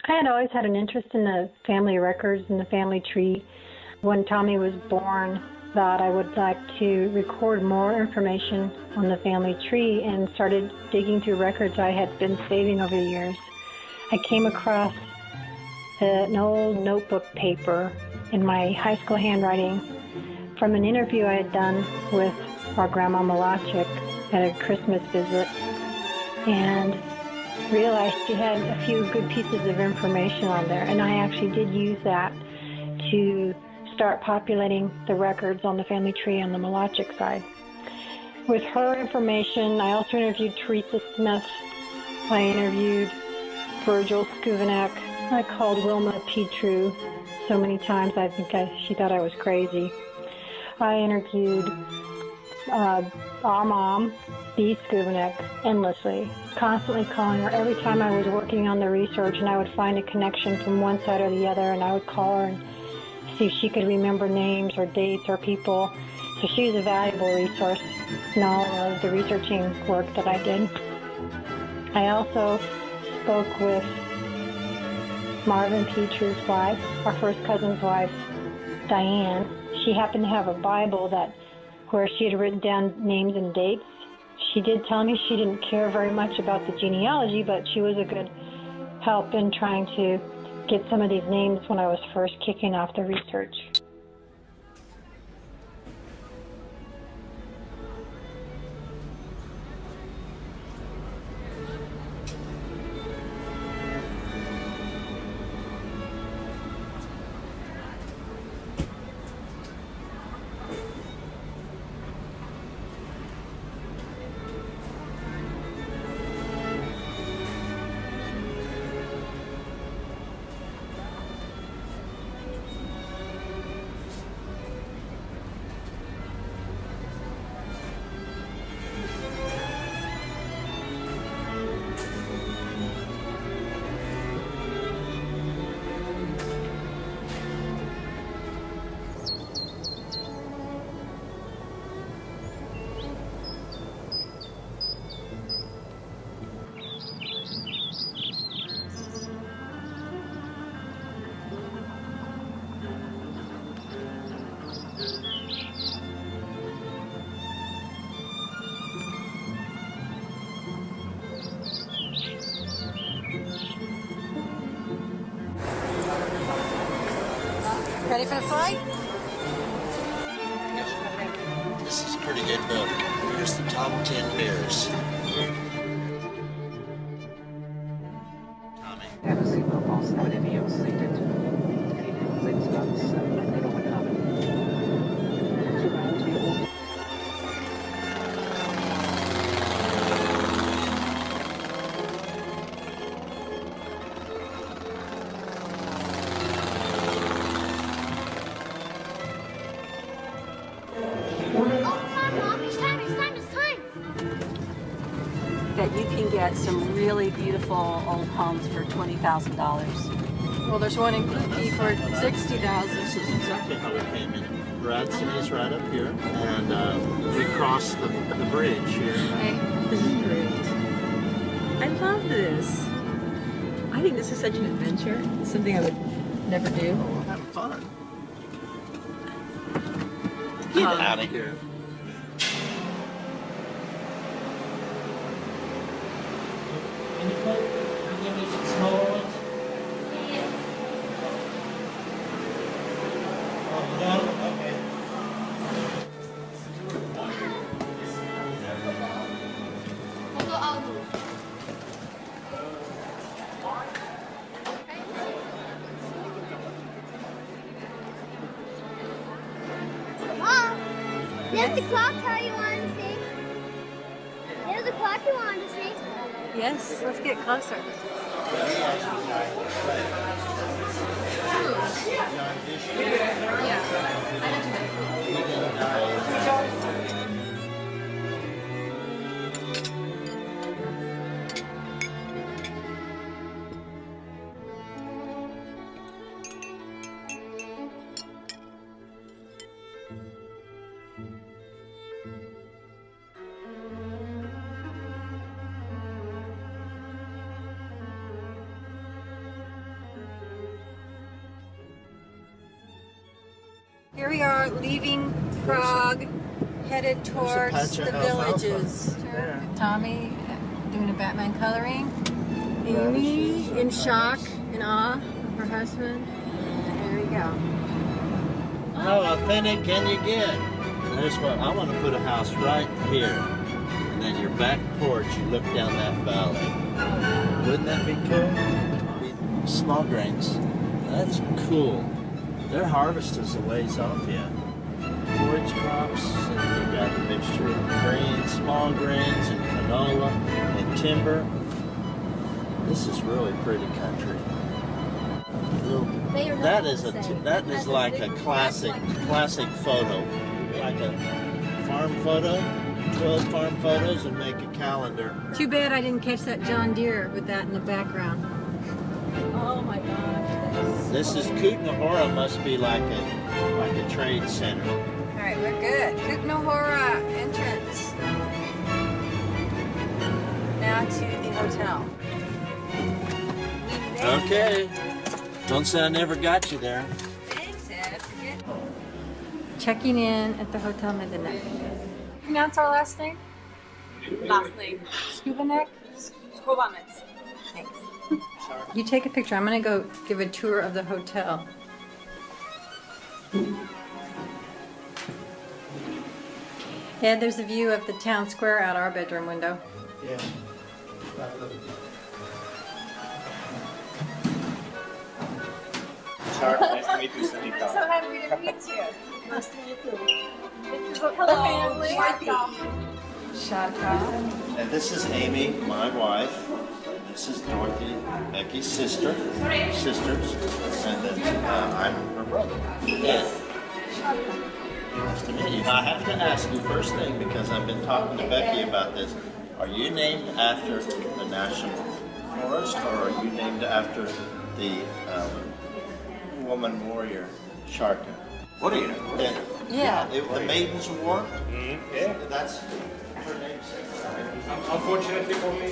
I had always had an interest in the family records and the family tree. When Tommy was born, thought I would like to record more information on the family tree and started digging through records I had been saving over the years. I came across an old notebook paper in my high school handwriting from an interview I had done with our grandma Malachik at a Christmas visit, and realized she had a few good pieces of information on there, and I actually did use that to start populating the records on the family tree on the Malachik side. With her information, I also interviewed Teresa Smith. I interviewed Virgil Skuvenek. I called Wilma Petru so many times I think she thought I was crazy. I interviewed our mom, Dee Skuvenek, endlessly, constantly calling her every time I was working on the research, and I would find a connection from one side or the other, and I would call her and see if she could remember names or dates or people. So she was a valuable resource in all of the researching work that I did. I also spoke with Marvin Petru's wife, our first cousin's wife, Diane. She happened to have a Bible where she had written down names and dates. She did tell me she didn't care very much about the genealogy, but she was a good help in trying to get some of these names when I was first kicking off the research. Ready for the flight? This is a pretty good book. Here's the top 10 bears. Tommy. That you can get some really beautiful old homes for $20,000. Well, there's one in Cookie for $60,000. This is exactly how we came in. Bradson is right up here, and we crossed the bridge here. Hey. This is great. I love this. I think this is such an adventure. It's something I would never do. Oh, we're having fun. Get out of here. There's the clock how you wanted to sing. There's the clock you wanted to sing. Yes, let's get closer. here we are leaving Prague, headed towards patch the of alfalfa. villages. There. Tommy doing a Batman coloring. Amy in shock and awe of her husband. And there we go. How authentic can you get? There's what I want to put a house right here, and then your back porch. You look down that valley. Wouldn't that be cool? Small grains. That's cool. Their harvest is a ways off yet. Forage crops, and you got a mixture of grains, small grains, and canola, and timber. This is really pretty country. That is like a classic photo, like a farm photo. 12 farm photos and make a calendar. Too bad I didn't catch that John Deere with that in the background. Oh my gosh. This is Kutnahora, must be like a trade center. All right, we're good. Kutnahora entrance. Now to the hotel. Okay. Don't say I never got you there. Thanks, Ed. Checking in at the Hotel Medinet. Pronounce our last name? Last name. Skubanek? Schovanec. Thanks. You take a picture. I'm gonna go give a tour of the hotel. Ed, there's a view of the town square out our bedroom window. Yeah. Shark, nice to meet you, Sunita. So happy to meet you. Nice to meet you. This is a family. Shaka. And this is Amy, my wife. This is Dorothy, Becky's sisters. And then I'm her brother. Yeah. Nice to meet you. I have to ask you first thing, because I've been talking to Becky about this. Are you named after the national forest, or are you named after the woman warrior Sharka? What are you? Yeah. The Maiden's War? Yeah. That's her namesake. Unfortunately for me.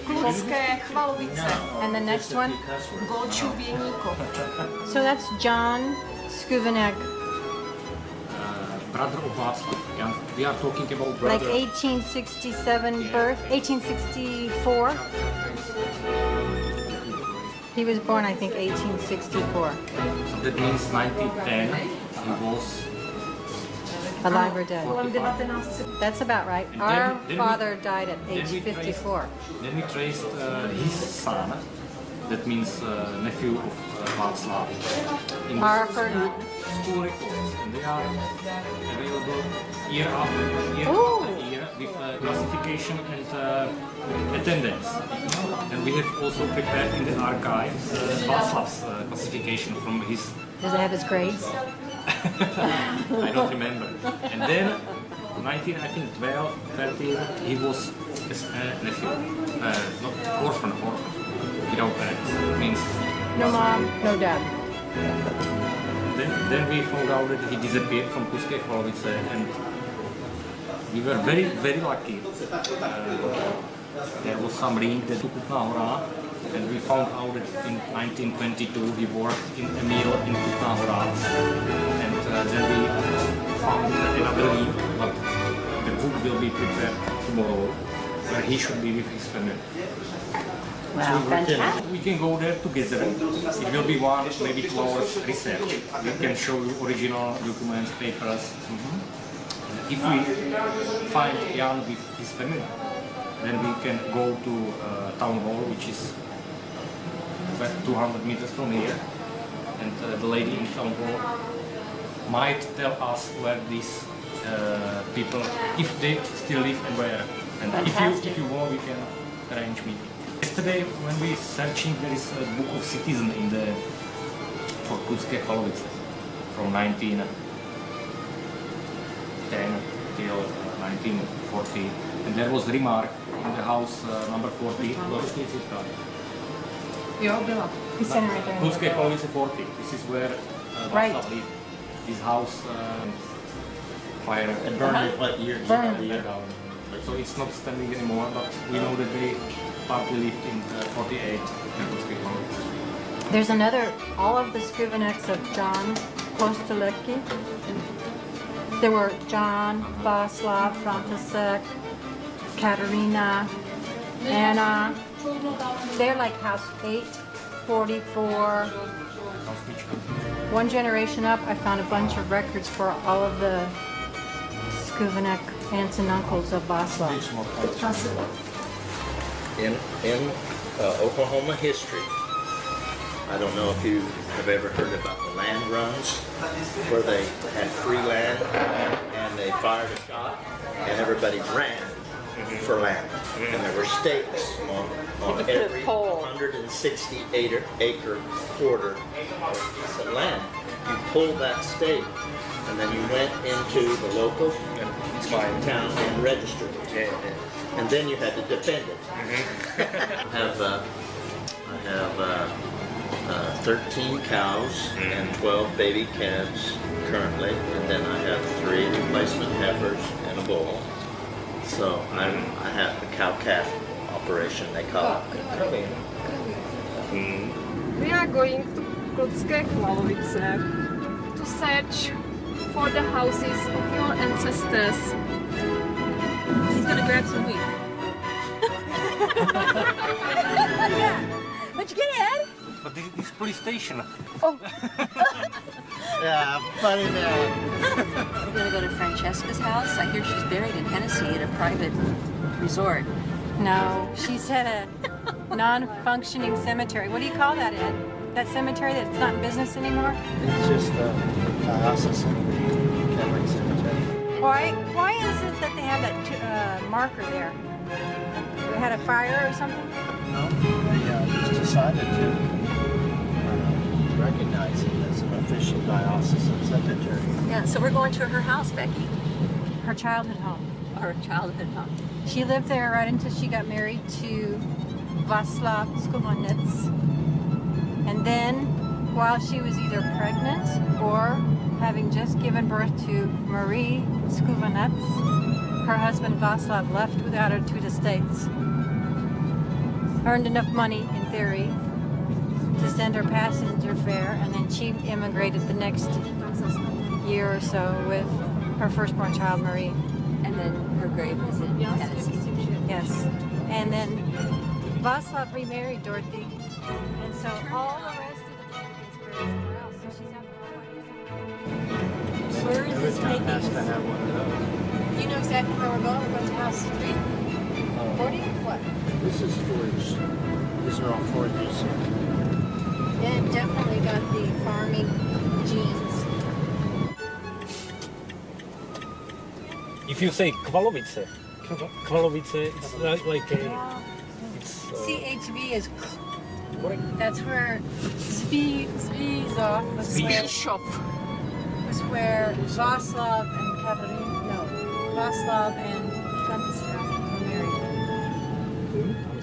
Klucké Chvalovice. And the next one? So that's John Skuvanek. Brother of Václav. Yeah, we are talking about Like brother. 1867 birth, 1864. He was born, I think, 1864. That means 1910. He was. Alive or dead? That's about right. And Our then father died at age then we 54. Then we traced his son. That means nephew of Václav. In Harford. school records, and they are available year after year with classification and attendance. And we have also prepared in the archive Václav's classification from his. Does it have his grades? I don't remember. And then 12, 13, he was his nephew, not orphan, without parents. Means No mom, no dad. Then we found out that he disappeared from Kluské Chvalovice, and we were very, very lucky. There was some link to Kutná Hora, and we found out that in 1922 he worked in a mill in Kutná Hora, and then we found another link, but the book will be prepared tomorrow, where he should be with his family. Wow, fantastic. We can go there together. It will be 1, maybe 2 hours research. We can show you original documents, papers. If we find Jan with his family, then we can go to town hall, which is about 200 meters from here, and the lady in town hall might tell us where these people, if they still live and where. And if you want, we can arrange meeting. Yesterday, when we searching, there is a book of citizen in the for Kluské Chvalovice from 1910 till 1940, and there was remark in the house number 40. Jo, byla. He's standing right there. Kluské Chvalovice 40. This is where Right. Václav lived. His house fire And burned it what year? Burned. down. So it's not standing anymore, but we know that they partly lived in 48 in Kluské Chvalovice. There's another, all of the Skuveneks of John Kostelecki. There were John, Václav, František, Katerina, Anna. They're like house 8, 44. One generation up, I found a bunch of records for all of the Skuvenek aunts and uncles of Václav. In Oklahoma history, I don't know if you have ever heard about the land runs, where they had free land and they fired a shot and everybody ran for land. And there were stakes on every 168-acre quarter of land. You pulled that stake and then you went into the local town and registered it. And then you had to defend it. I have 13 cows and 12 baby calves currently, and then I have 3 replacement heifers and a bull. So I have a cow-calf operation, they call it. We are going to Klotské Chvalovice to search for the houses of your ancestors. He's gonna grab some wheat. What'd you get, Ed? But this is police station. Yeah, funny man. We're gonna go to Francesca's house. I hear she's buried in Tennessee at a private resort. No, she's at a non-functioning cemetery. What do you call that, Ed? That cemetery that's not in business anymore? It's just a diocesan Catholic cemetery. Why is it that they have that marker there? They had a fire or something? No, they just decided to recognize it as an official diocesan cemetery. Yeah, so we're going to her house, Becky. Her childhood home. Her childhood home. She lived there right until she got married to Václav Skuvenec. And then, while she was either pregnant or having just given birth to Marie Skuvenec, her husband Václav left without her to the States. Earned enough money, in theory, to send her passenger fare, and then she immigrated the next year or so with her firstborn child, Marie. And then her grave is in Tennessee. Yes. And then Václav remarried Dorothy, and so all the rest of the family is buried somewhere else. So she's not the Where is Every this town taking has to us? have one of those. You know exactly where we're going? We're going to house 3? 40? What? This is forage. These are all forages. Yeah, it definitely got the farming genes. If you say Kvalovice, it's like a... It's, CHV is... correct. That's where Spizov was where Václav and Katerina, no, Václav and František were married.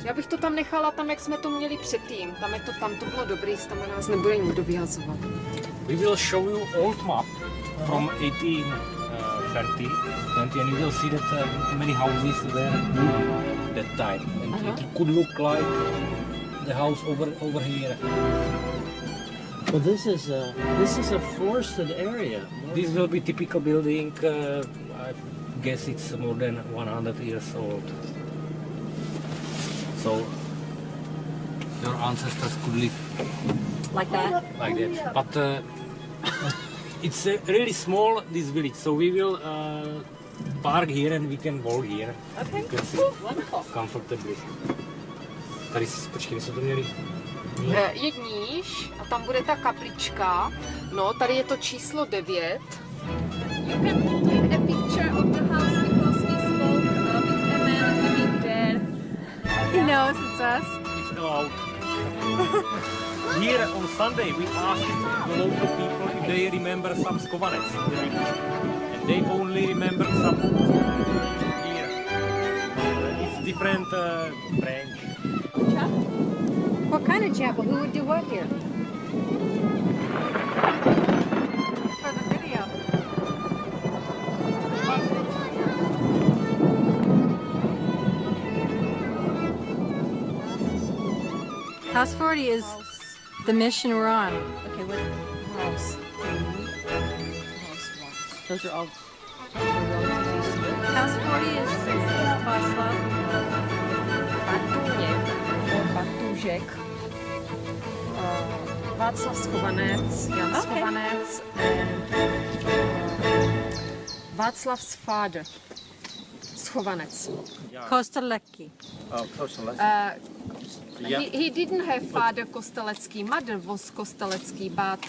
Já bych to tam nechala tam, jak jsme to měli předtím. Tam to bylo dobrý, tam nás nebude nikdo vyhazovat. We will show you old map from 1830, and you will see that many houses were that time, and it could look like the house over here. Well, this is a forested area. This will be typical building. I guess it's more than 100 years old. So your ancestors could live Like that? like that. But it's really small, this village. So we will park here and we can walk here. Okay, You can sit wonderful. comfortably. Tady, počkej, jsme to měli. Jedníš a tam bude ta kaplička. No, tady je to číslo 9. You can take a picture of the house because we spoke with a man living there. He knows it's us. It's allowed. Here on Sunday we asked the local people if they remember some Skovanets in the village. And they only remember some here. It's different branch. What kind of chapel? Who would do what here? For the video. House 40 is the mission we're on. Okay, what house? Those are all relatives. House 40 is Václav. Batůžek, Václav Schovanec, Jan Schovanec, and Václav's father, Schovanec. Kostelecki. Oh, Kostelec. He didn't have father Kostelecký, mother was Kostelecký, but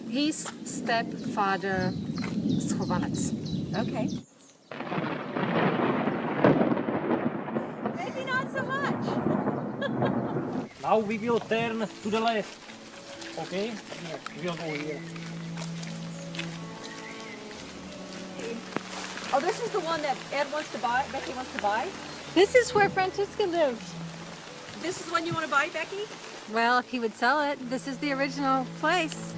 his stepfather Schovanec. Okay. Maybe not so much. Now we will turn to the left. Okay? We will go here. Oh, this is the one that Ed wants to buy, Becky wants to buy? This is where Francisca lived. This is one you want to buy, Becky? Well, if he would sell it, this is the original place.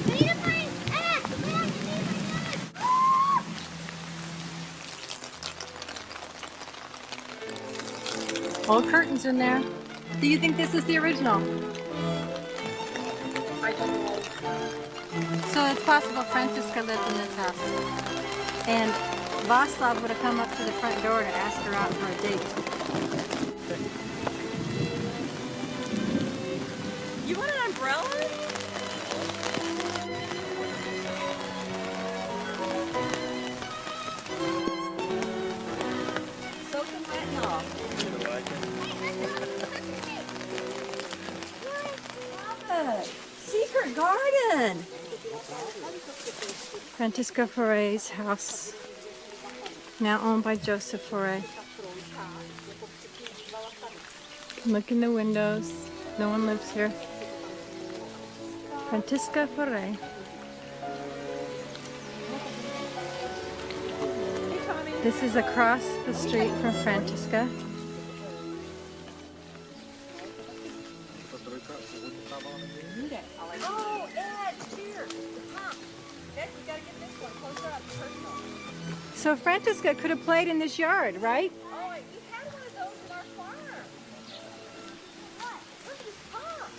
We need to find Ed. We have to find Ed. Old curtains in there. Do you think this is the original? I don't know. So it's possible Francisca lived in this house. And Václav would have come up to the front door to ask her out for a date. You want an umbrella? Soak and wet and off. Secret garden. Francisca Foré's house, now owned by Joseph Foré. Look in the windows. No one lives here. Francisca Foré. This is across the street from Francisca. Oh, Ed, here. Come. Ed, we gotta get this one. Close up. Personal. So Francisca could have played in this yard, right? Oh, we had one of those in our farm. What? Look at his pump.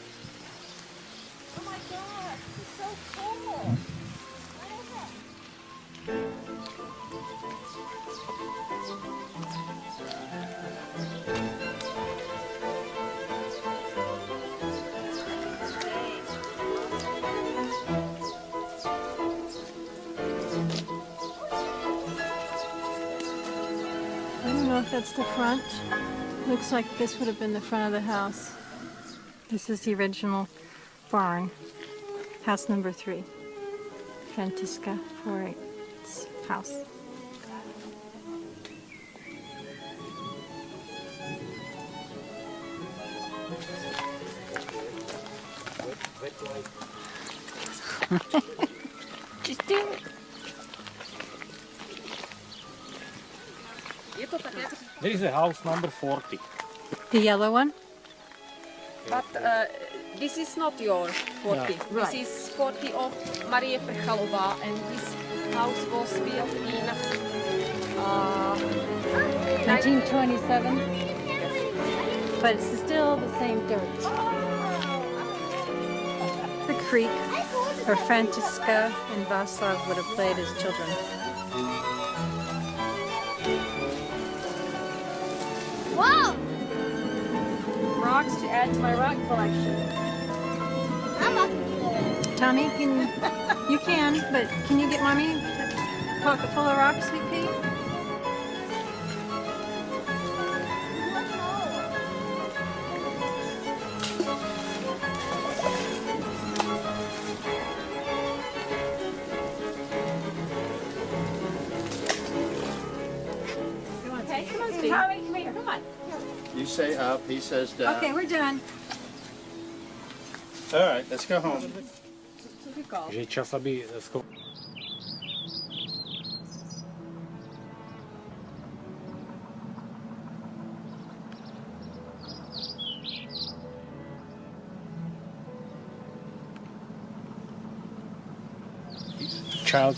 Oh my gosh, this is so cool. What is it? I don't know if that's the front. Looks like this would have been the front of the house. This is the original barn. House number 3. Francisca Foré's house. There is a house number 40. The yellow one? But this is not your 40. Right. This is 40 of Marie Prchalová, and this house was built in 1927. But it's still the same dirt. The creek where Francisca and Václav would have played as children. Whoa! Rocks to add to my rock collection. I'm not gonna do it. Tommy, you can, but can you get Mommy a pocket full of rocks, sweet pea? Okay, come on, Steve. Tommy, come here. Come on. You say up, he says down. Okay, we're done. All right, let's go home. Že je čas, aby child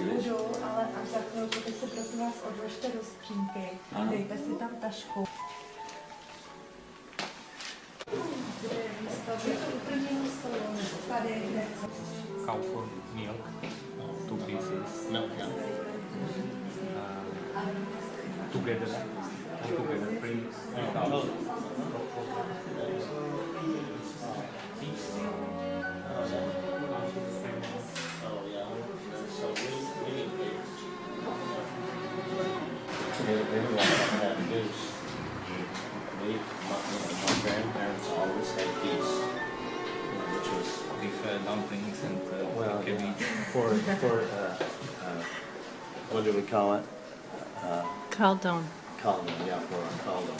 Můžou, ale až za chvilku, teď se prosím vás odložte do skřínky. Dejte si tam tašku. Cow for milk, 2 pieces. Milk, yeah. Together, three cows. Oh, yeah. So we need pigs. They don't want to have goose. My grandparents always had geese, which was With dumplings and well, cabbage. for what do we call it? Caldon. Caldon, yeah, for a caldon.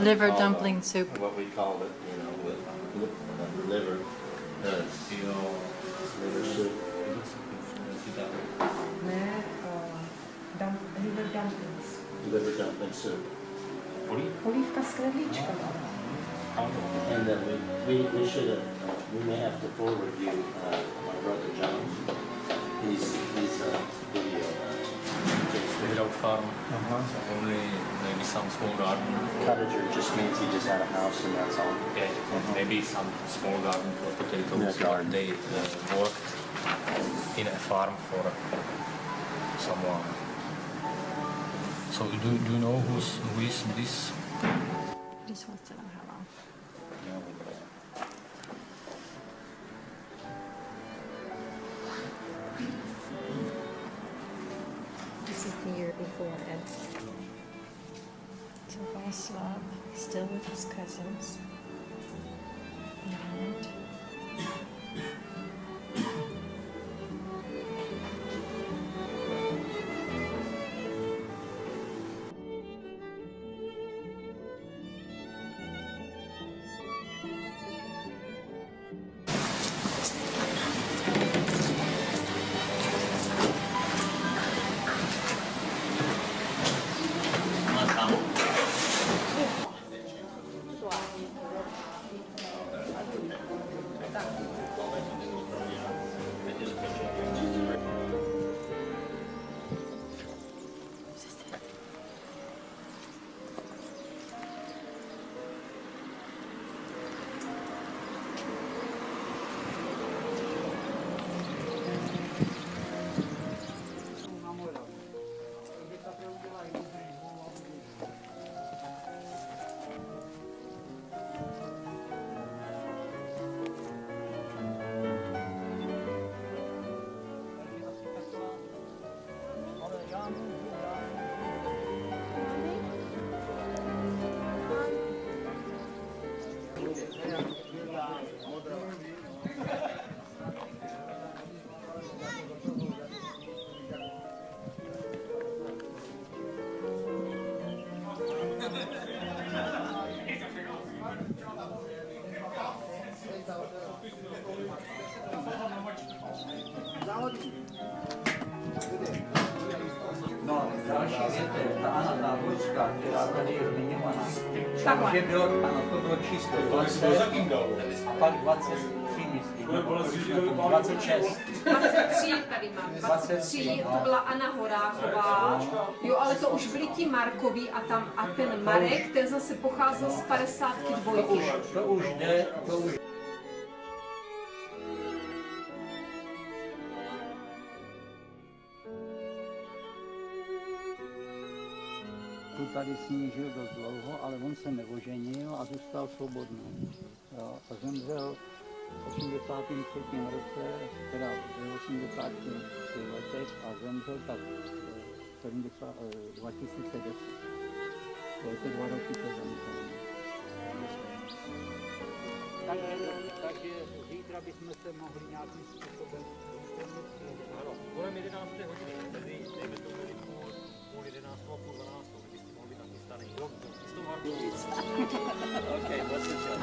Liver Caldon. dumpling soup. What we called it, you know, with liver, liver soup. Ne, liver dumplings. Liver dumpling soup. Polívka z knedlíčka. And then we should have, we may have to forward you my brother John. He's video. Without farm, only maybe some small garden. Cottager just means he just had a house and that's all. Yeah, maybe some small garden for potatoes. Yeah, garden. They worked in a farm for someone. So do you know who is this? Just wants to know how long. This is the year before Ed. So Vaslav, still with his cousins. And No, další věc je ta Anna Náborská, která tady je zmiňovaná. Takhle. Že bylo, ano, to bylo číslo 20, a pak 23, myslím, 26. 23 tady mám. 23, to byla Anna Horáková. Jo, ale to už byli ti Markoví a ten Marek, ten zase pocházel z 52. To už jde, to už. Tu tady s ní žil dost dlouho, ale on se neoženil a zůstal svobodný. Jo, a zemřel v 83. roce, teda v 83 letech a zemřel tak 2010. To je to 2 roky, co zemřel. Takže zítra bychom se mohli nějakým způsobem Kolem 11. hodiny, tedy dejme tomu půl 11 a půl 12, kdybyste mohli být nachystaný. Okay, what's the job?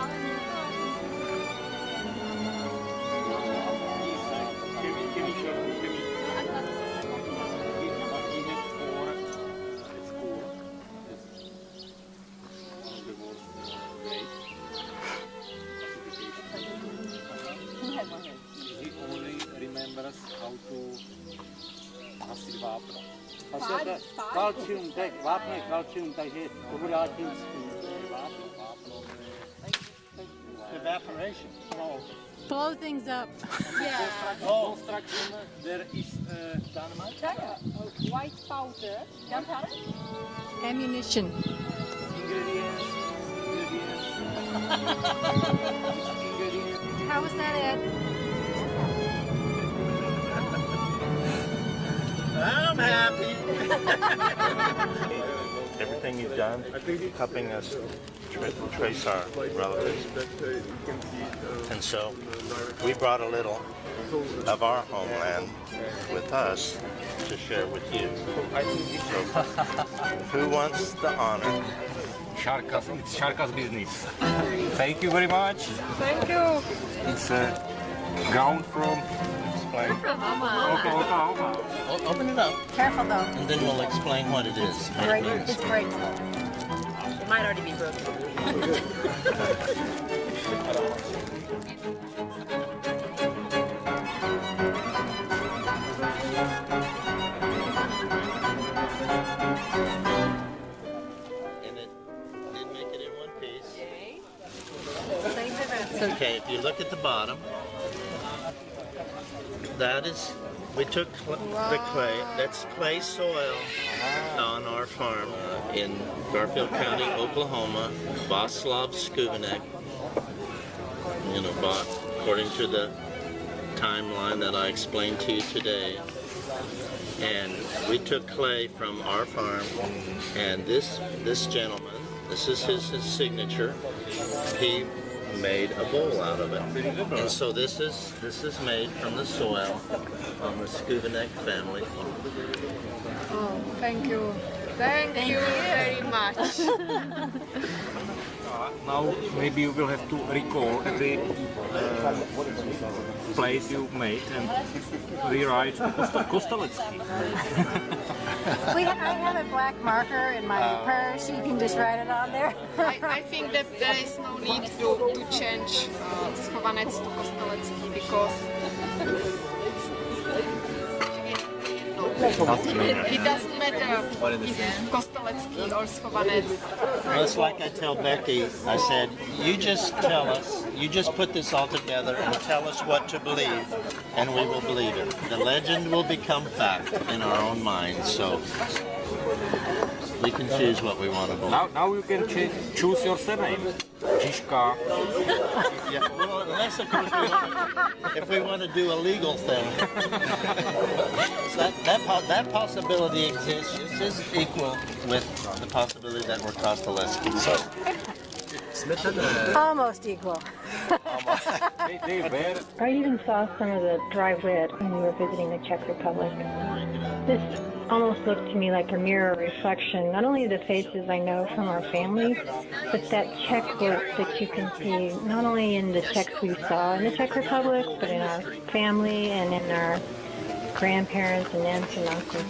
vápno. Kalcium, vápno je kalcium, takže to vrátím s tím. Vápno. Evaporation. No. Blow things up. Oh, construction, there is dynamite. White powder. Gunpowder? Ammunition. Ingredients. How was that, Ed? I'm happy. Everything you've done, helping us trace our relatives. And so we brought a little of our homeland with us to share with you. So, who wants the honor? It's Sharka's business. Thank you very much. Thank you. It's ground from Oklahoma. Open it up, Careful though. and then we'll explain what it is. Break. It's breaks. It might already be broken. And it did make it in one piece. Save the rest. Okay, if you look at the bottom, that is, we took the clay, that's clay soil on our farm in Garfield County, Oklahoma, Vaslav Skubanek, bought according to the timeline that I explained to you today. And we took clay from our farm, and this gentleman, this is his signature, he made a bowl out of it. And so this is made from the soil on the Skubanek family farm. Oh, thank you. Thank you very much. Now maybe you will have to recall every place you made and rewrite Kostelecký. I have a black marker in my purse. You can just write it on there. I think that there is no need to change Schovanec to Kostelecký because it doesn't matter if Kostelecký or Schovanec. Well, it's like I tell Becky, I said, you just tell us, you just put this all together and tell us what to believe, and we will believe it. The legend will become fact in our own minds, so we can choose what we want to believe. Now you can choose your surname. Žižka. Yeah, well, unless of course if we want to do a legal thing. So that possibility exists just as equal with the possibility that we're Kostelecký. So. Almost equal. I even saw some of the dry wit when we were visiting the Czech Republic. This almost looked to me like a mirror reflection, not only of the faces I know from our family, but that Czech wit that you can see not only in the Czechs we saw in the Czech Republic, but in our family and in our grandparents and aunts and uncles.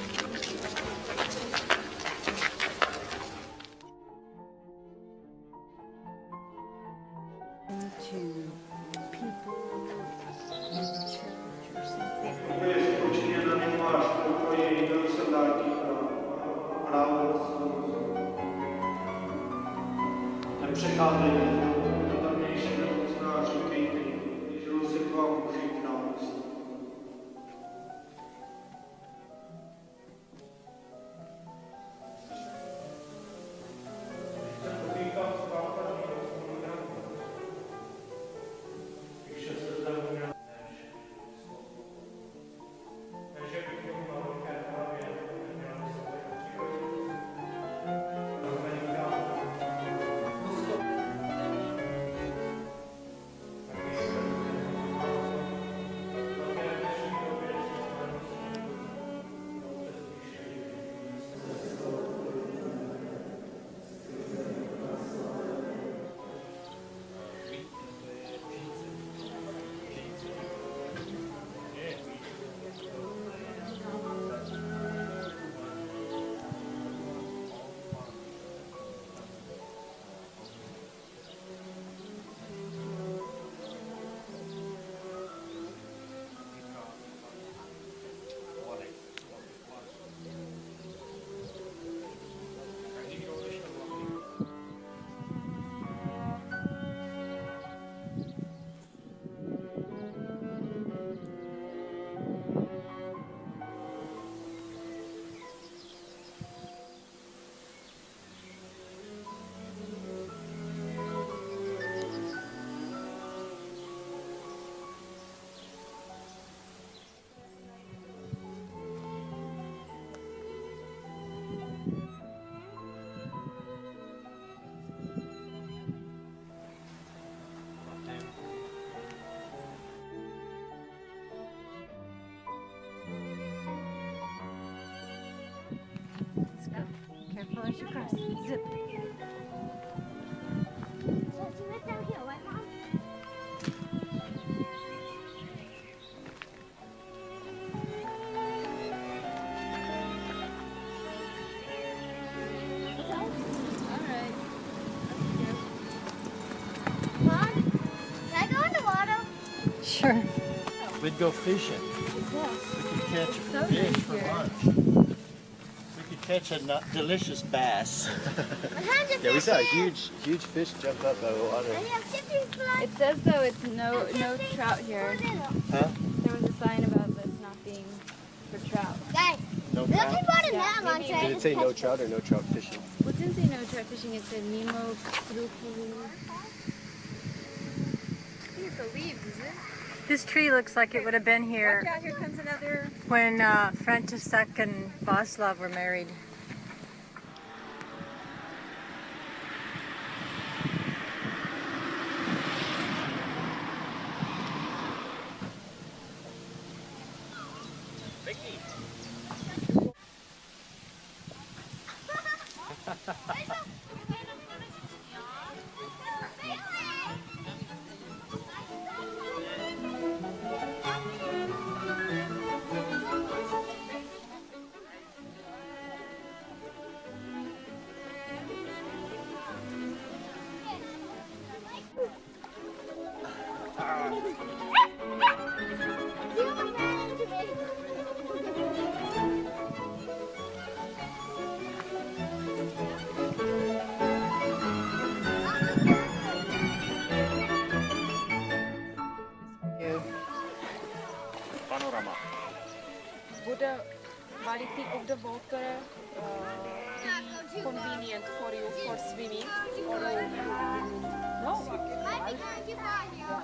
Zip. So she went down here, right, Mom? Alright. Mom, can I go in the water? Sure. We'd go fishing. Yeah. We could catch So fish nice for here. lunch. We could catch a delicious bass. Yeah, we saw a huge fish jump up out of the water. It says though it's no trout here. Huh? There was a sign about this not being for trout. Guys, No look trout? at what a Yeah, net launcher. maybe- I Did it just say no catch- trout or no trout fishing? Well, it didn't say no trout fishing. It said Nemo Krupu. I think it's the leaves, is it? This tree looks like it would have been Watch here out! Here comes another. when František and Václav were married. Panorama. Bude quality of the water convenient for you for swimming? Or no? Might be going too far, you know.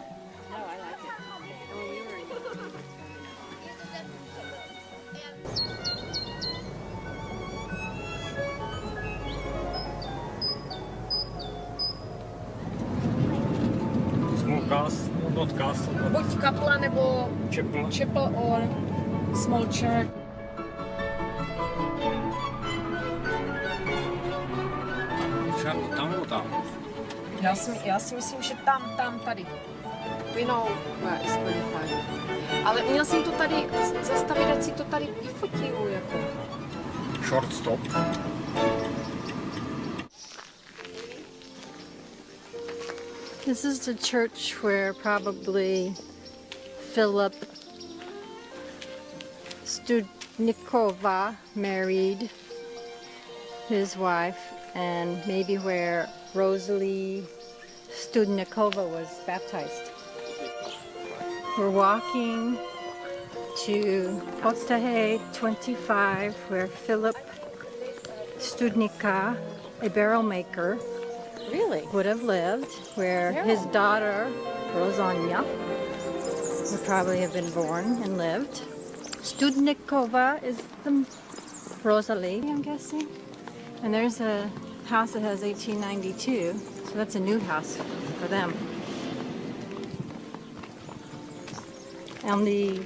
No, I like it. Oh, we were in Small castle, not castle, but buď kapla nebo chapel. chapel or small church. Tam nebo tam? Já si myslím, že tam, tady. We know where is 25. Ale měl jsem to tady zastavit, ať si to tady vyfotím, jako. Short stop. This is the church where probably Philip Studnikova married his wife, and maybe where Rosalie Studnikova was baptized. We're walking to Potahe 25, where Philip Studnika, a barrel maker, Really? would have lived, where his daughter, Rozanya, would probably have been born and lived. Studnikova is the Rosalie, I'm guessing. And there's a house that has 1892, so that's a new house for them. On the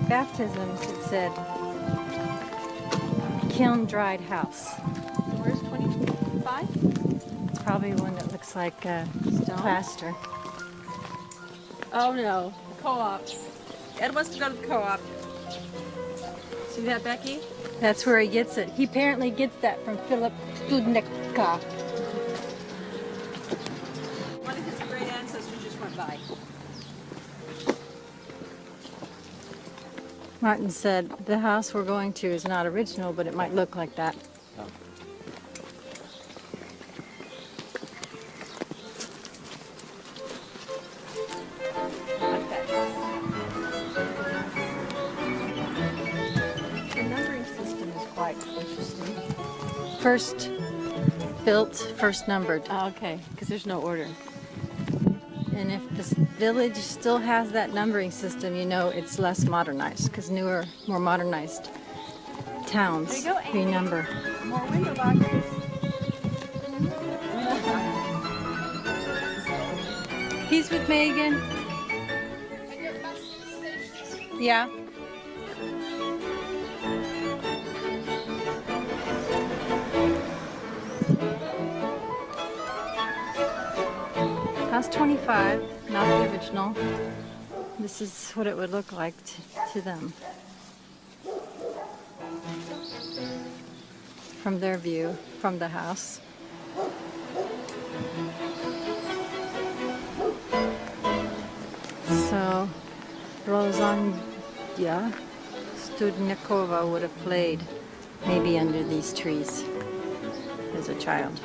baptisms, it said kiln-dried house. Where's 25? It's probably one that looks like plaster. Oh no, co-op. Ed wants to go to the co-op. See that, Becky? That's where he gets it. He apparently gets that from Philip Studnika. One of his great ancestors just went by. Martin said the house we're going to is not original, but it might look like that. The numbering system is quite interesting. First built, first numbered. Oh, okay, because there's no order. And if this village still has that numbering system, you know it's less modernized, because newer, more modernized towns There you go, Amy. renumber. More window boxes. He's with Megan. Yeah. that's 25, not the original. This is what it would look like to them from their view, from the house. So Rozandya Studnikova would have played maybe under these trees as a child.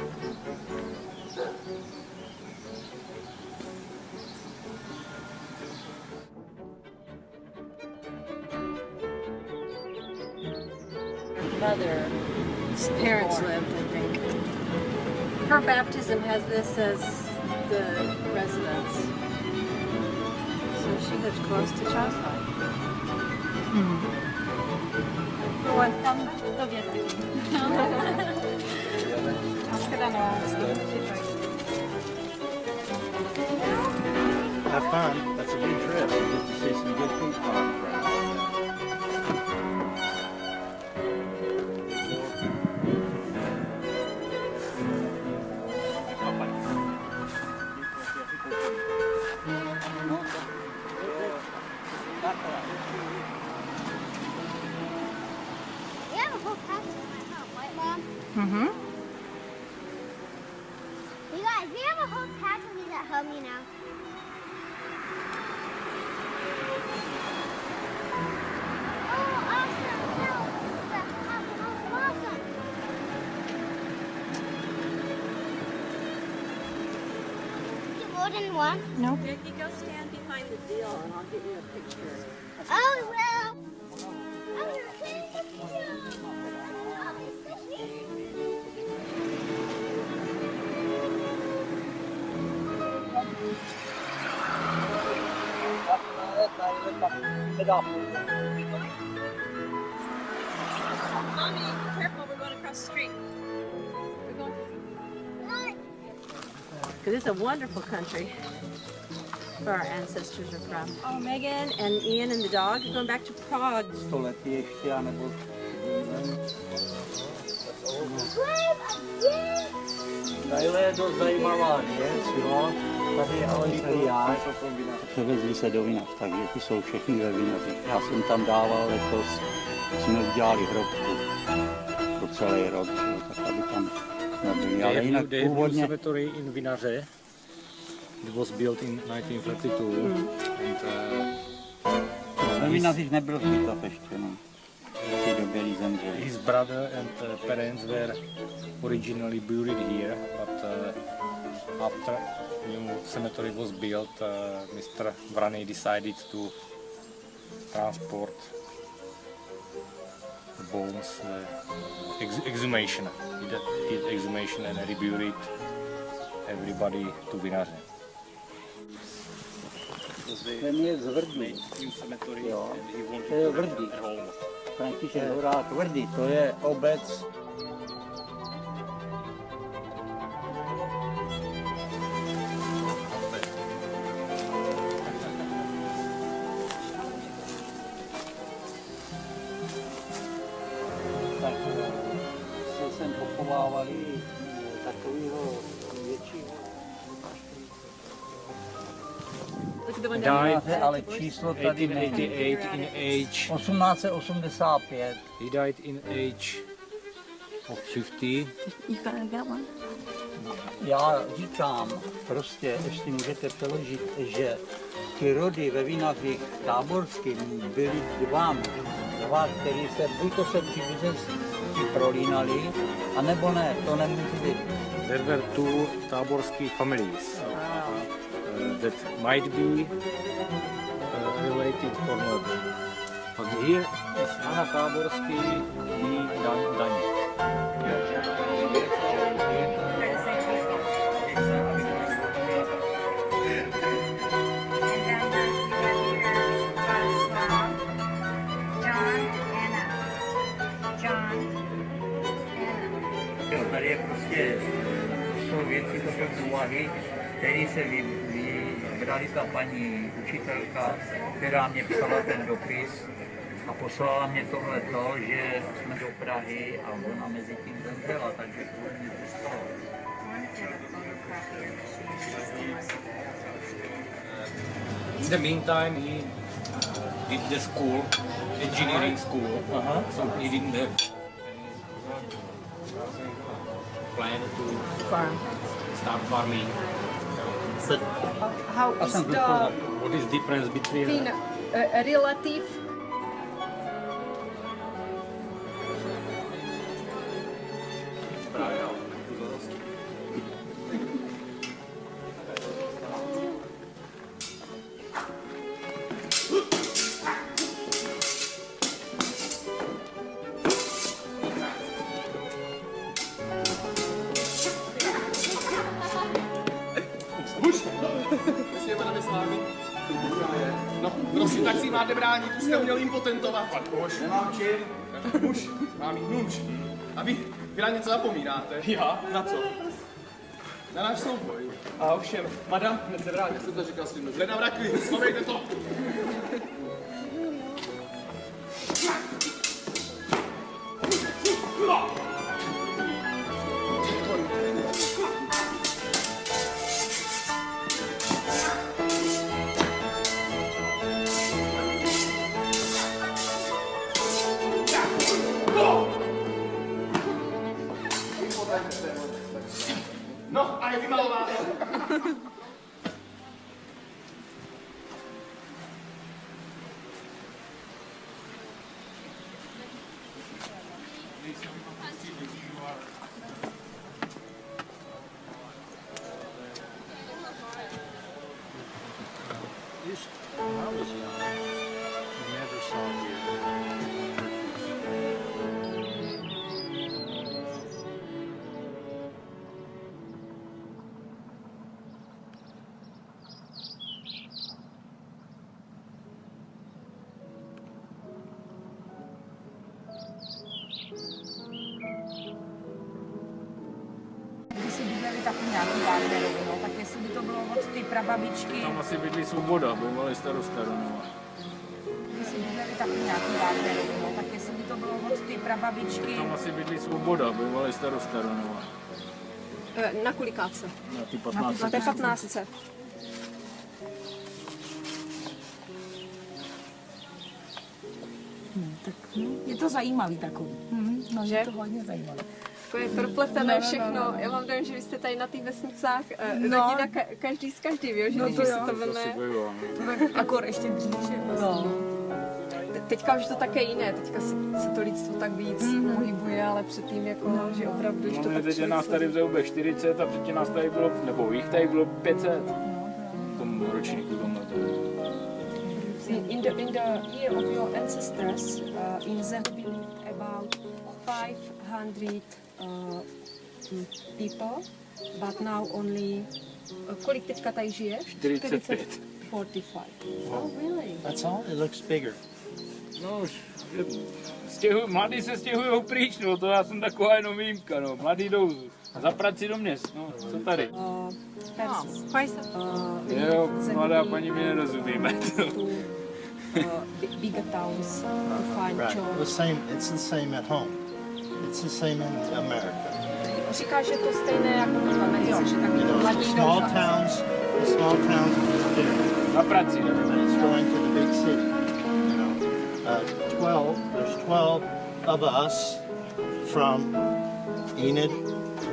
His parents lived, I think. Her baptism has this as the residence. So she lives close to Chasline. Have fun. That's a good trip. You get to see some good people on the road. We have a whole patch in my home, right, Mom? Mm-hmm. You guys, we have a whole patch of these at home, you know. Oh, awesome! No, that's awesome! Get more than one? Nope. Jackie, go stand behind the deal and I'll get you a picture. Oh, we will! Oh, you're kidding me! Oh, it's fishy! Mommy, be careful, we're going across the street. Because it's a wonderful country where our ancestors are from. Oh, Megan and Ian and the dog are going back to Prague. Století ještě, anebo... Tadyhle je dost zajímavá věc, jo. Tady je ale seriář, převezli se do Vinař, takže ty jsou všechny ve Vinařích. Já jsem tam dával letos, jsme udělali hrobku pro celý rok, jo, tak aby tam nebyli. Ale jinak původně... cemetery in Vinaře. It was built in 1932. Ve Vinařích nebyl hřbitov ještě, no. V té době zemřeli. His brother and parents were originally buried here, but after new cemetery was built, Mr. Vrany decided to transport the bones, exhumation. He did exhumation and reburied everybody to Vinaře. Ten je z Vrdí. Jo, to je Vrdí. František Horák Vrdí, to je obec. Tak se sem pochovávali takového většího. Died ale číslo tady 1888 in age. 1885. He died in age of 50. You got one? Já říkám, prostě, ještě můžete přeložit, že ty rody ve Vinařích táborským byly dva, který se buď to se příbuzenství prolínali, anebo ne, to nemůže být. There were two Táborský families that might be related or not. But here is Anna Táborský i Daní. Tady je prostě, jsou věci, to jsou úvahy, které se vybrali ta paní učitelka, která mě psala ten dopis a poslala mě tohleto, že jsme do Prahy a ona mezi tím zemřela, takže to mě dostalo. In the meantime, he did the school, engineering school. So he didn't have any plan to start farming. But How is the what is difference between relative? No, prosím, tak si máte bránit, už jste měl impotentovat. Už. Nemám čím. Muž, mám mít nůž. A vy na něco zapomínáte. Já? Na co? Na náš souboj. A ovšem, madam, hned se vrátí. Já jsem to říkal s tím. Hleda v rakvi, schovejte to. No, a je vymalováno. when I was young, never saw deer. Když si bydleli taky nějaký Wagnerovi, no, tak jestli by to bylo od ty prababičky. Tam asi bydlí Svoboda, bývalý starosta Ronova. Když si bydleli taky nějaký Wagnerovi, no, tak jestli by to bylo od ty prababičky. Tam asi bydlí Svoboda, bývalý starosta Ronova. Na kulikáce? Na ty 15. Na té 15. Tak je to zajímavý takový. No, že? Je to hodně zajímavé. To je propletené všechno. Já mám dojem, že vy jste tady na těch vesnicách rodina každý s každým, jo? Že když se to veme... Akor ještě dřív, že? No. Teďka už to také jiné, teďka se to lidstvo tak víc pohybuje, ale předtím jako, že opravdu, když to tak teď je nás tady vzal 40 a předtím nás tady bylo, nebo jich tady bylo 500. V tom ročníku tomhle. In the year of your ancestors, in Zehubi lived about 500 people, but now only... kolik teďka tady žije? 45. 45. Oh, really? That's all? It looks bigger. No už mladí se stěhují pryč, no, to já jsem taková jenom výjimka, no. Mladí jdou za prací do měst, no, co tady? Jo, mladá paní, mi nerozumíme. Bigger towns to find jobs. It's the same at home. It's the same in America. Říká, že to stejné jako v Americe, že taky mladí small towns na prací, and it's going to the big city. 12 of us from Enid,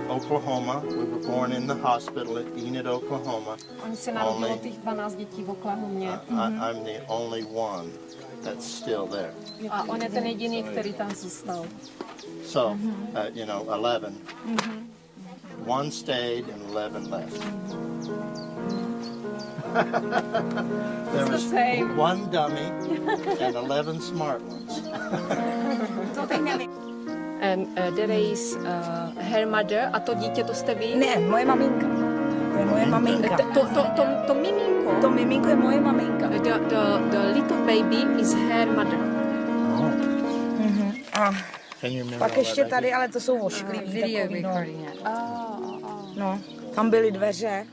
Oklahoma. We were born in the hospital at Enid, Oklahoma. Oni se narodilo těch 12 dětí v Oklahomě. I'm the only one that's still there. A on je ten jediný, který tam zůstal. So, 11. One stayed and 11 left. There was one dummy and 11 smart ones. And there is her mother, a to dítě, to jste vy? Ne, moje maminka. To je moje maminka. To miminko? To miminko je moje maminka. The little baby is her mother. A pak ještě tady, ale to jsou ošklivý takový, no. No, tam byly dveře.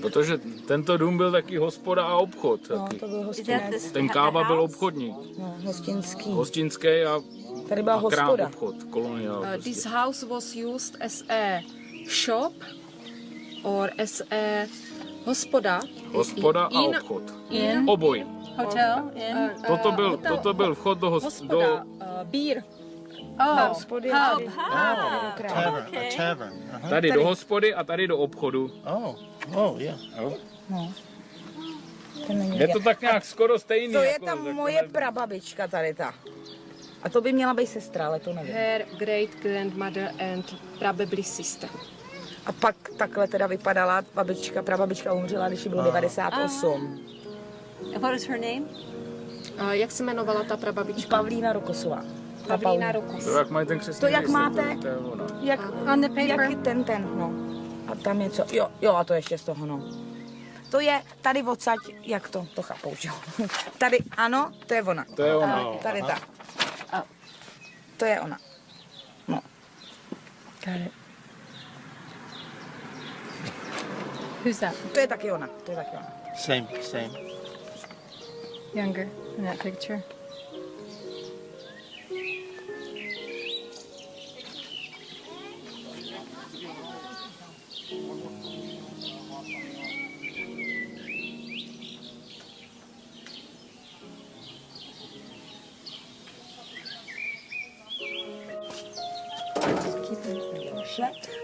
Protože tento dům byl taky hospoda a obchod. No, to byl hostinec. Ten káva byl obchodník. No, hostinský. Hostinský a tady byla hospoda. Obchod, koloniál. This house was used as a shop or as a Hospoda. Hospoda a obchod. Obojí. Hotel, inn. Toto byl vchod do Hospoda, bír. Hospody. Tavern. A tavern. Tady do hospody a tady do obchodu. Oh, yeah. No. Je to tak nějak skoro stejný. To je jako, ta moje prababička tady ta. A to by měla být sestra, ale to nevím. Her great grandmother and probably sister. A pak takhle teda vypadala babička, prababička umřela, když jí bylo 98. And what is her name? Jak se jmenovala ta prababička? Pavlína Rokosová. Pavlína Rokosová. To jak mají ten křesný To jak lístek, máte? to je ona. Jak On the paper. Jak ten, no. A tam je co, jo, a to ještě z toho, no. To je tady odsaď, jak to chápou, že jo. Tady, ano, to je ona. To je ona. Tady ta. To je ona. No. Tady. Who's that? To je taky ona, Same. Younger in that picture.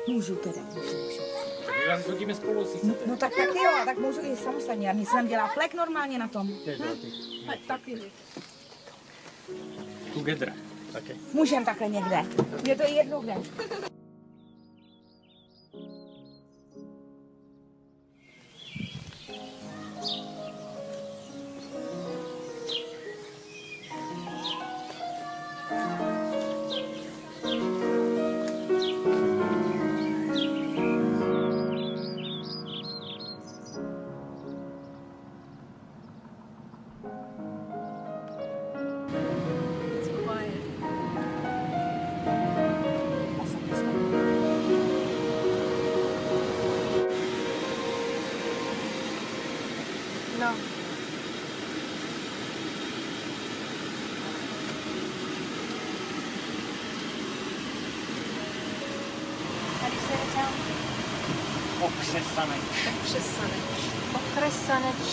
Můžu teda. Tak chodíme spolu, si chcete. No tak jo, tak můžu i samostatně. Já jsem dělá flek normálně na tom. Together. Okay. Můžem takhle někde. Je to jedno kde. No. How do you say the town? Okřesaneč. Okresaneč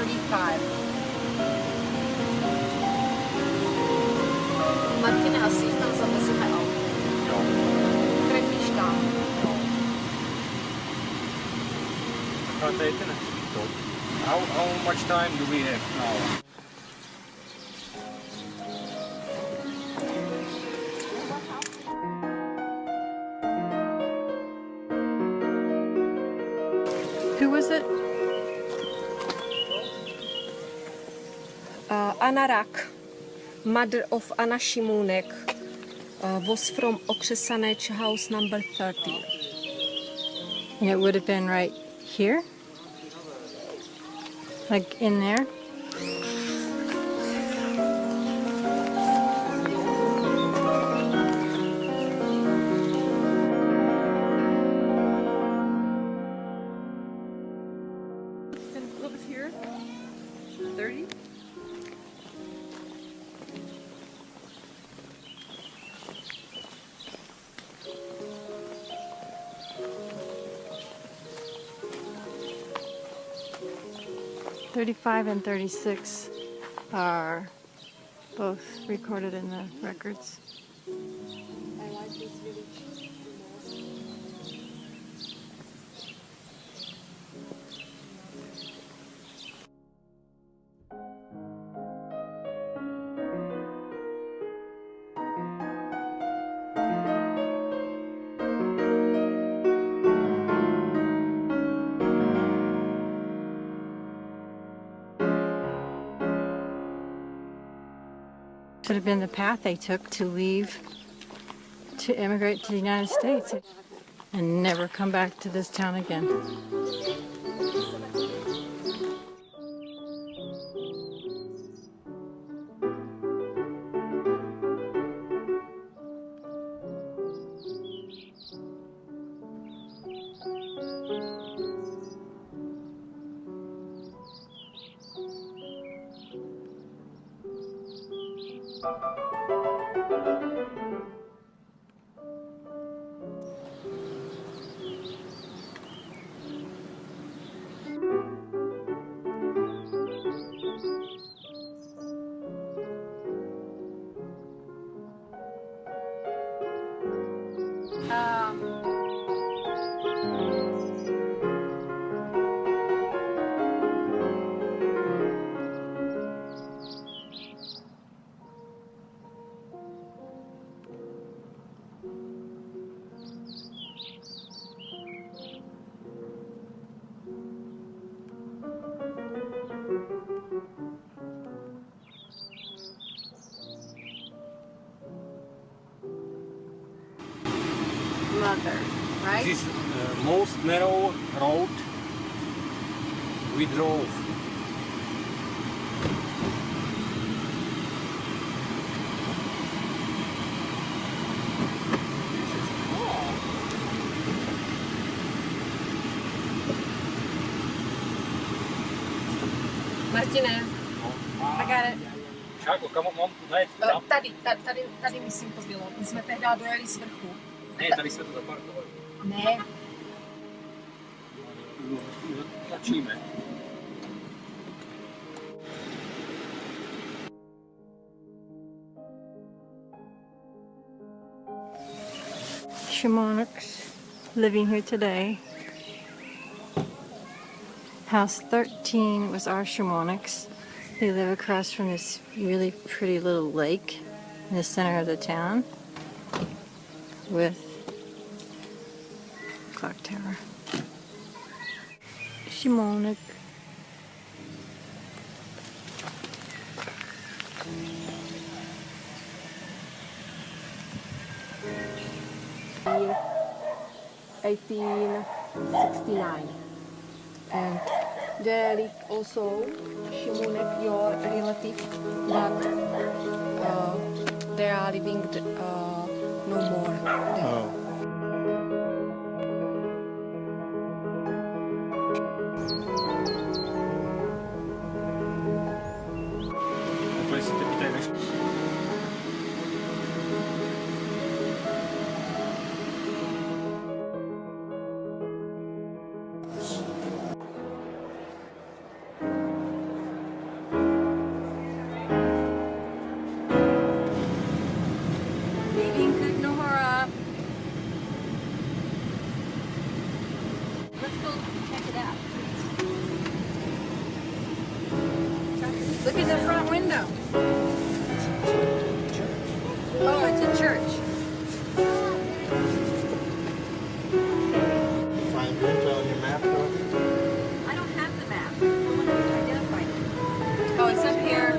35. Martine, asi jich tam zavezeme auto. Jo. Trefíš tam. Ale to je ten to. How much time do we have now? Who was it? Anna Rak, mother of Anna Šimunek, was from Okřesaneč house number 13. And it would have been right here? Like in there? What was here? 30? .35 and 36 are both recorded in the records. I like this village. Should have been the path they took to leave, to immigrate to the United States and never come back to this town again. mother, right? This is the most narrow road we drove. Martine, I got it. Čáko, kam mám tu najít? Tam? tady myslím to bylo. My jsme tehdy dojeli z vrchu. Ne, tady jsme to zaparkovali. Ne. Tlačíme. Shamanics living here today. House 13 was our Shamanics. They live across from this really pretty little lake in the center of the town with a clock tower. Shamanic. In 1869. And there is also Shimunek, your relative, but they are living no more there. Oh. Leaving Kutnohora. Let's go check it out. Look at the front window. Oh, it's a church. Find Winter on your map, Dorothy? I don't have the map. I want to identify it. Oh, it's up here.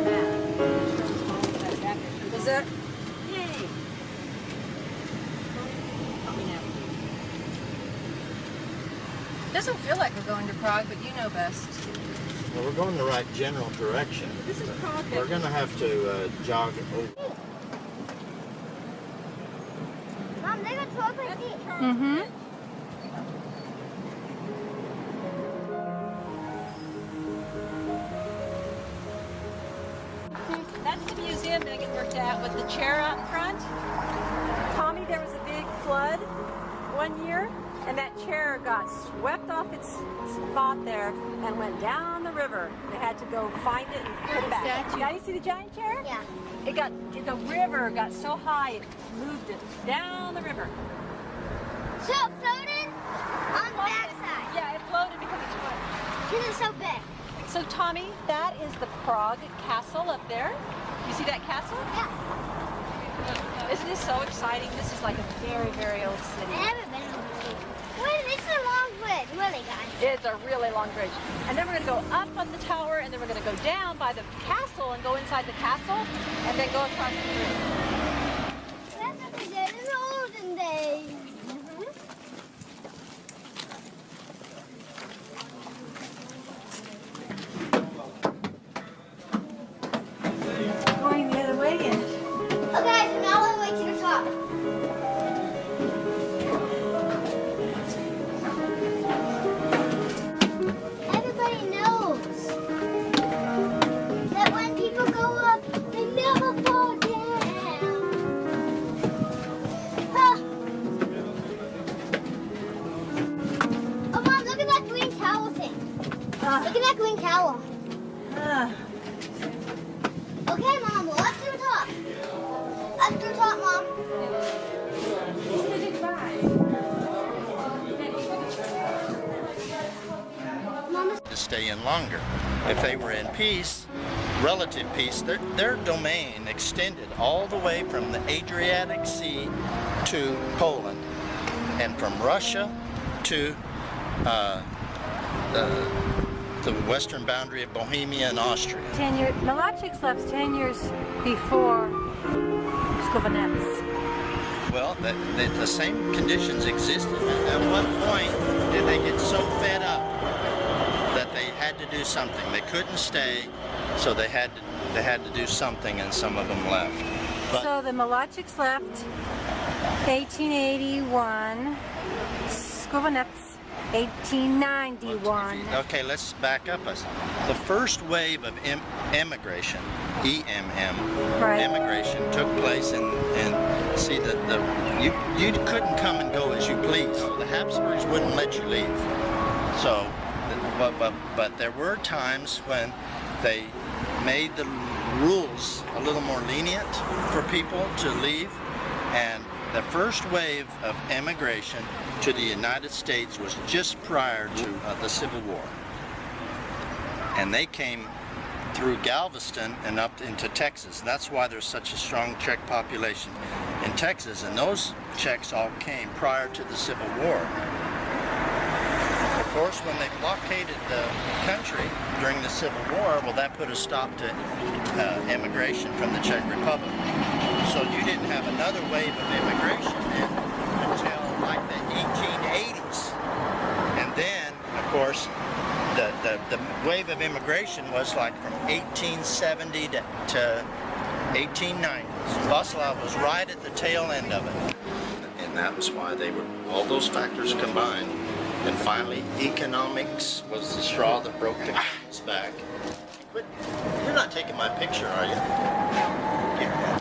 Is it? Yay! Doesn't feel like we're going to Prague, but you know best. Well, we're going the right general direction. This is Prague. We're going to have to jog over. Mom, they got 12 by feet. Mm-hmm. That's the museum Megan worked at with the chair out in front. Tommy, there was a big flood one year, and that chair got swept off its spot there and went down the river. They had to go find it and put it back. Statue. Now you see the giant chair? Yeah. The river got so high it moved it down the river. So it floated on the backside. Yeah, it floated because it's wood. Because it's so big. So Tommy, that is the Prague castle up there. You see that castle? Yeah. Isn't this so exciting? This is like a very, very old city. I haven't been over here. Wait, this is a long bridge, really, guys. It's a really long bridge. And then we're going to go up on the tower, and then we're going to go down by the castle and go inside the castle, and then go across the bridge. That's what they did in the olden days. Going the other way again. Okay, so now we'll wait to the top. Everybody knows that when people go up, they never fall down. Ah. Oh, Mom, look at that green towel thing. Look at that green towel. Okay, Mom, well, up to the top. Up to the top, Mom. To stay in longer. If they were in peace, relative peace, their domain extended all the way from the Adriatic Sea to Poland, and from Russia to the western boundary of Bohemia and Austria. 10 years. Malachiks left 10 years before Skovanets. Well, the same conditions existed. At what point did they get so fed up that they had to do something? They couldn't stay, so they had to do something, and some of them left. But so the Malachiks left 1881, Skovanets 1891. Okay, let's back up us. The first wave of immigration, EMM, right. Immigration took place in see you couldn't come and go as you please. The Habsburgs wouldn't let you leave. So, but there were times when they made the rules a little more lenient for people to leave, and the first wave of immigration to the United States was just prior to the Civil War. And they came through Galveston and up into Texas. That's why there's such a strong Czech population in Texas, and those Czechs all came prior to the Civil War. Of course, when they blockaded the country during the Civil War, well, that put a stop to immigration from the Czech Republic. So you didn't have another wave of immigration until like the 1880s. And then, of course, the wave of immigration was like from 1870 to 1890. Václav was right at the tail end of it. And that was why they were, all those factors combined. And finally, economics was the straw that broke the camel's back. But you're not taking my picture, are you? Yeah.